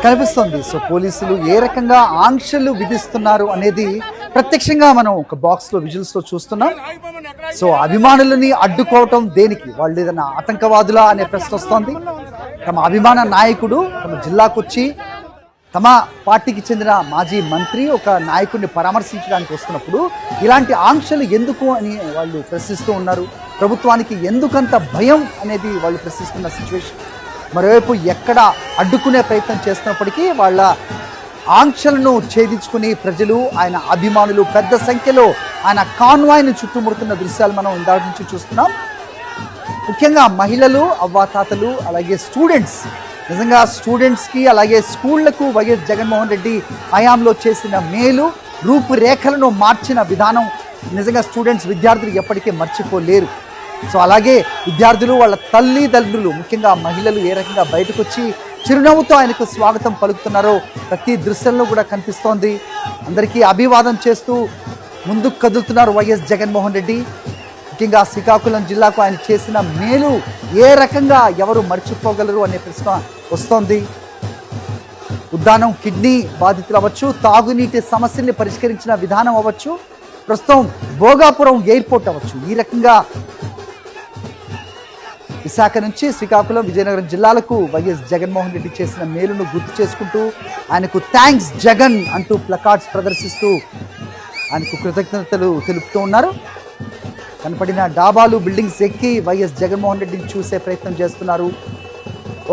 కనిపిస్తుంది. సో పోలీసులు ఏ రకంగా ఆంక్షలు విధిస్తున్నారు అనేది ప్రత్యక్షంగా మనం ఒక బాక్స్లో విజువల్స్లో చూస్తున్నాం. సో అభిమానులని అడ్డుకోవటం దేనికి? వాళ్ళు ఏదైనా ఆతంకవాదులా అనే ప్రశ్న వస్తోంది. తమ అభిమాన నాయకుడు తమ జిల్లాకు వచ్చి తమ పార్టీకి చెందిన మాజీ మంత్రి ఒక నాయకుడిని పరామర్శించడానికి వస్తున్నప్పుడు ఇలాంటి ఆంక్షలు ఎందుకు అని వాళ్ళు ప్రశ్నిస్తూ ఉన్నారు. ప్రభుత్వానికి ఎందుకంత భయం అనేది వాళ్ళు ప్రశ్నిస్తున్న సిచ్యువేషన్. మరోవైపు ఎక్కడ అడ్డుకునే ప్రయత్నం చేస్తున్నప్పటికీ వాళ్ళ ఆంక్షలను ఛేదించుకుని ప్రజలు, ఆయన అభిమానులు పెద్ద సంఖ్యలో ఆయన కాన్వాయ్ను చుట్టుముడుతున్న దృశ్యాలు మనం ఇందాక నుంచి చూస్తున్నాం. ముఖ్యంగా మహిళలు, అవ్వాతాతలు, అలాగే స్టూడెంట్స్. నిజంగా స్టూడెంట్స్కి అలాగే స్కూళ్లకు వైఎస్ జగన్మోహన్ రెడ్డి హయాంలో చేసిన మేలు, రూపురేఖలను మార్చిన విధానం నిజంగా స్టూడెంట్స్, విద్యార్థులు ఎప్పటికీ మర్చిపోలేరు. సో అలాగే విద్యార్థులు, వాళ్ళ తల్లిదండ్రులు, ముఖ్యంగా మహిళలు ఏ రకంగా బయటకు వచ్చి చిరునవ్వుతో ఆయనకు స్వాగతం పలుకుతున్నారో ప్రతి దృశ్యంలో కూడా కనిపిస్తోంది. అందరికీ అభివాదం చేస్తూ ముందుకు కదులుతున్నారు వైఎస్ జగన్మోహన్ రెడ్డి. ముఖ్యంగా శ్రీకాకుళం జిల్లాకు ఆయన చేసిన మేలు ఏ రకంగా ఎవరు మర్చిపోగలరు అనే ప్రశ్న వస్తోంది. ఉద్దానం కిడ్నీ బాధితులు అవ్వచ్చు, తాగునీటి సమస్యల్ని పరిష్కరించిన విధానం అవ్వచ్చు, ప్రస్తుతం భోగాపురం ఎయిర్పోర్ట్ అవ్వచ్చు, ఈ రకంగా విశాఖ నుంచి శ్రీకాకుళం, విజయనగరం జిల్లాలకు వైఎస్ జగన్మోహన్ రెడ్డి చేసిన మేలును గుర్తు చేసుకుంటూ ఆయనకు థ్యాంక్స్ జగన్ అంటూ ప్లకార్డ్స్ ప్రదర్శిస్తూ ఆయనకు కృతజ్ఞతలు తెలుపుతూ ఉన్నారు. కనపడిన డాబాలు, బిల్డింగ్స్ ఎక్కి వైఎస్ జగన్మోహన్ రెడ్డిని చూసే ప్రయత్నం చేస్తున్నారు.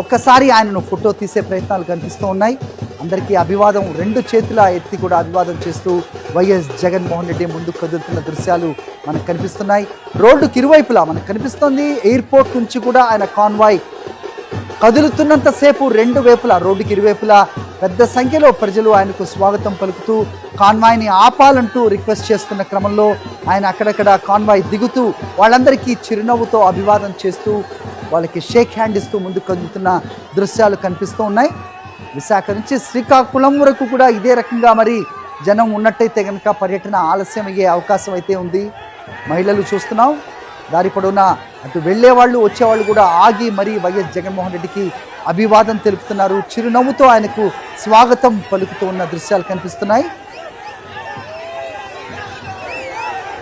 ఒక్కసారి ఆయనను ఫోటో తీసే ప్రయత్నాలు కనిపిస్తూ ఉన్నాయి. అందరికీ అభివాదం, రెండు చేతుల ఎత్తి కూడా అభివాదం చేస్తూ వైఎస్ జగన్మోహన్ రెడ్డి ముందుకు కదులుతున్న దృశ్యాలు మనకు కనిపిస్తున్నాయి. రోడ్డుకి ఇరువైపులా మనకు కనిపిస్తుంది. ఎయిర్పోర్ట్ నుంచి కూడా ఆయన కాన్వాయ్ కదులుతున్నంతసేపు రెండు వైపులా, రోడ్డుకి ఇరువైపులా పెద్ద సంఖ్యలో ప్రజలు ఆయనకు స్వాగతం పలుకుతూ కాన్వాయ్ని ఆపాలంటూ రిక్వెస్ట్ చేస్తున్న క్రమంలో ఆయన అక్కడక్కడ కాన్వాయ్ దిగుతూ వాళ్ళందరికీ చిరునవ్వుతో అభివాదం చేస్తూ వాళ్ళకి షేక్ హ్యాండ్ ఇస్తూ ముందుకు కదులుతున్న దృశ్యాలు కనిపిస్తూ ఉన్నాయి. విశాఖ నుంచి శ్రీకాకుళం వరకు కూడా ఇదే రకంగా మరి జనం ఉన్నట్టయితే కనుక పర్యటన ఆలస్యం అయ్యే అవకాశం అయితే ఉంది. మహిళలు చూస్తున్నాం, దారి పొడవునా అటు వెళ్ళేవాళ్ళు వచ్చేవాళ్ళు కూడా ఆగి మరీ వైఎస్ జగన్మోహన్ రెడ్డికి అభివాదం తెలుపుతున్నారు. చిరునవ్వుతో ఆయనకు స్వాగతం పలుకుతూ ఉన్న దృశ్యాలు కనిపిస్తున్నాయి.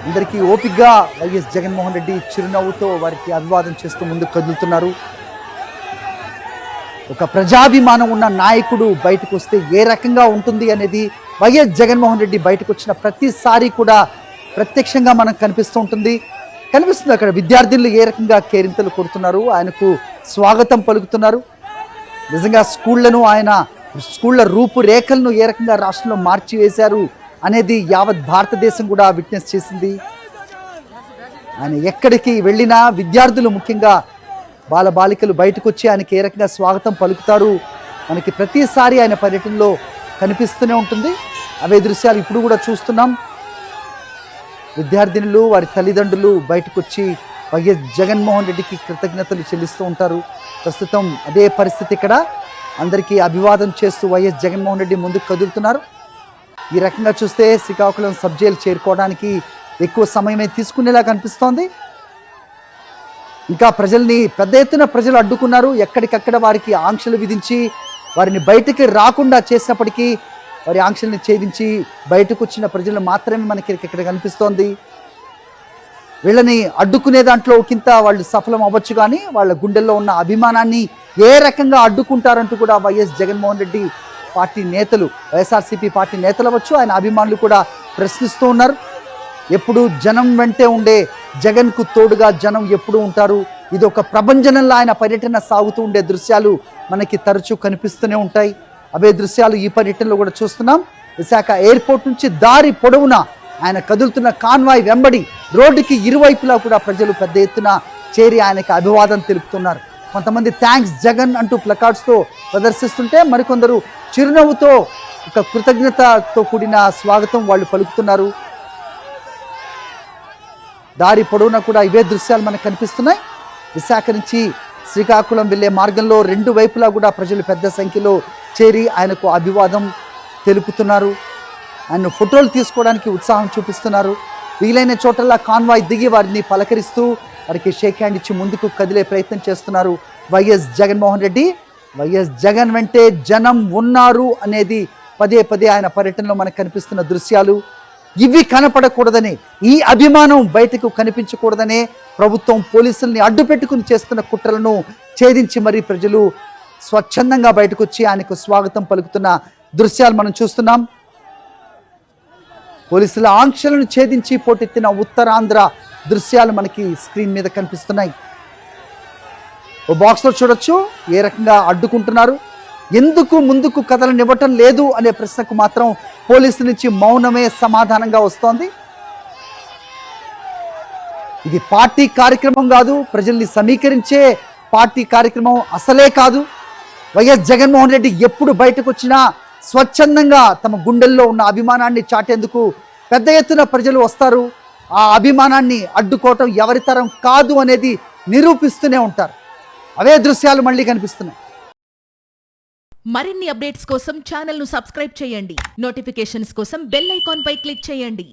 అందరికీ ఓపికగా వైఎస్ జగన్మోహన్ రెడ్డి చిరునవ్వుతో వారికి అభివాదం చేస్తూ ముందుకు కదులుతున్నారు. ఒక ప్రజాభిమానం ఉన్న నాయకుడు బయటకు వస్తే ఏ రకంగా ఉంటుంది అనేది వైఎస్ జగన్మోహన్ రెడ్డి బయటకు వచ్చిన ప్రతిసారి కూడా ప్రత్యక్షంగా మనకు కనిపిస్తూ ఉంటుంది. అక్కడ విద్యార్థులు ఏ రకంగా కేరింతలు కొడుతున్నారు, ఆయనకు స్వాగతం పలుకుతున్నారు. నిజంగా స్కూళ్ళ రూపురేఖలను ఏ రకంగా రాష్ట్రంలో మార్చివేశారు అనేది యావత్ భారతదేశం కూడా విట్నెస్ చేసింది. ఆయన ఎక్కడికి వెళ్ళినా విద్యార్థులు, ముఖ్యంగా బాలబాలికలు బయటకు వచ్చి ఆయనకి ఏ రకంగా స్వాగతం పలుకుతారు మనకి ప్రతిసారి ఆయన పర్యటనలో కనిపిస్తూనే ఉంటుంది. అవే దృశ్యాలు ఇప్పుడు కూడా చూస్తున్నాం. విద్యార్థినులు, వారి తల్లిదండ్రులు బయటకు వచ్చి వైఎస్ జగన్మోహన్ రెడ్డికి కృతజ్ఞతలు చెల్లిస్తూ ఉంటారు. ప్రస్తుతం అదే పరిస్థితి ఇక్కడ. అందరికీ అభివాదం చేస్తూ వైఎస్ జగన్మోహన్ రెడ్డి ముందుకు కదులుతున్నారు. ఈ రకంగా చూస్తే శ్రీకాకుళం సబ్ జైలు చేరుకోవడానికి ఎక్కువ సమయమే తీసుకునేలా కనిపిస్తోంది. ఇంకా ప్రజల్ని పెద్ద ఎత్తున ప్రజలు అడ్డుకున్నారు. ఎక్కడికక్కడ వారికి ఆంక్షలు విధించి వారిని బయటికి రాకుండా చేసినప్పటికీ వారి ఆంక్షల్ని ఛేదించి బయటకు వచ్చిన ప్రజలు మాత్రమే మనకి ఇక్కడ కనిపిస్తోంది. వీళ్ళని అడ్డుకునే దాంట్లో ఒకంత వాళ్ళు సఫలం అవ్వచ్చు, కానీ వాళ్ళ గుండెల్లో ఉన్న అభిమానాన్ని ఏ రకంగా అడ్డుకుంటారంటూ కూడా వైఎస్ జగన్మోహన్ రెడ్డి పార్టీ నేతలు, వైఎస్ఆర్సీపీ పార్టీ నేతలు అవ్వచ్చు, ఆయన అభిమానులు కూడా ప్రశ్నిస్తూ ఉన్నారు. ఎప్పుడు జనం వెంటే ఉండే జగన్కు తోడుగా జనం ఎప్పుడు ఉంటారు. ఇది ఒక ప్రభంజనంలో ఆయన పర్యటన సాగుతూ ఉండే దృశ్యాలు మనకి తరచూ కనిపిస్తూనే ఉంటాయి. అవే దృశ్యాలు ఈ పర్యటనలో కూడా చూస్తున్నాం. విశాఖ ఎయిర్పోర్ట్ నుంచి దారి పొడవునా ఆయన కదులుతున్న కాన్వాయ్ వెంబడి రోడ్డుకి ఇరువైపులా కూడా ప్రజలు పెద్ద ఎత్తున చేరి ఆయనకి అభివాదం తెలుపుతున్నారు. కొంతమంది థ్యాంక్స్ జగన్ అంటూ ప్లకార్డ్స్తో ప్రదర్శిస్తుంటే మరికొందరు చిరునవ్వుతో ఒక కృతజ్ఞతతో కూడిన స్వాగతం వాళ్ళు పలుకుతున్నారు. దారి పొడవునా కూడా ఇవే దృశ్యాలు మనకు కనిపిస్తున్నాయి. విశాఖ నుంచి శ్రీకాకుళం వెళ్ళే మార్గంలో రెండు వైపులా కూడా ప్రజలు పెద్ద సంఖ్యలో చేరి ఆయనకు అభివాదం తెలుపుతున్నారు. ఆయన ఫోటోలు తీసుకోవడానికి ఉత్సాహం చూపిస్తున్నారు. వీలైన చోటల్లా కాన్వాయ్ దిగి వారిని పలకరిస్తూ వారికి షేక్ హ్యాండ్ ఇచ్చి ముందుకు కదిలే ప్రయత్నం చేస్తున్నారు వైఎస్ జగన్మోహన్ రెడ్డి. వైఎస్ జగన్ వెంటే జనం ఉన్నారు అనేది పదే పదే ఆయన పర్యటనలో మనకు కనిపిస్తున్న దృశ్యాలు. ఇవి కనపడకూడదనే, ఈ అభిమానం బయటకు కనిపించకూడదనే ప్రభుత్వం పోలీసుల్ని అడ్డు పెట్టుకుని చేస్తున్న కుట్రలను ఛేదించి మరీ ప్రజలు స్వచ్ఛందంగా బయటకు వచ్చి ఆయనకు స్వాగతం పలుకుతున్న దృశ్యాలు మనం చూస్తున్నాం. పోలీసుల ఆంక్షలను ఛేదించి పోటెత్తిన ఉత్తరాంధ్ర దృశ్యాలు మనకి స్క్రీన్ మీద కనిపిస్తున్నాయి. ఓ బాక్స్లో చూడొచ్చు ఏ రకంగా అడ్డుకుంటున్నారు. ఎందుకు ముందుకు కదలనివ్వటం లేదు అనే ప్రశ్నకు మాత్రం పోలీసుల నుంచి మౌనమే సమాధానంగా వస్తోంది. ఇది పార్టీ కార్యక్రమం కాదు, ప్రజల్ని సమీకరించే పార్టీ కార్యక్రమం అసలే కాదు. వైఎస్ జగన్మోహన్ రెడ్డి ఎప్పుడు బయటకు వచ్చినా స్వచ్ఛందంగా తమ గుండెల్లో ఉన్న అభిమానాన్ని చాటేందుకు పెద్ద ఎత్తున ప్రజలు వస్తారు. ఆ అభిమానాన్ని అడ్డుకోవటం ఎవరి తరం కాదు అనేది నిరూపిస్తూనే ఉంటారు. అవే దృశ్యాలు మళ్ళీ కనిపిస్తున్నాయి. మరిన్ని అప్డేట్స్ కోసం ఛానల్ ను సబ్స్క్రైబ్ చేయండి. నోటిఫికేషన్స్ కోసం బెల్ ఐకాన్ పై క్లిక్ చేయండి.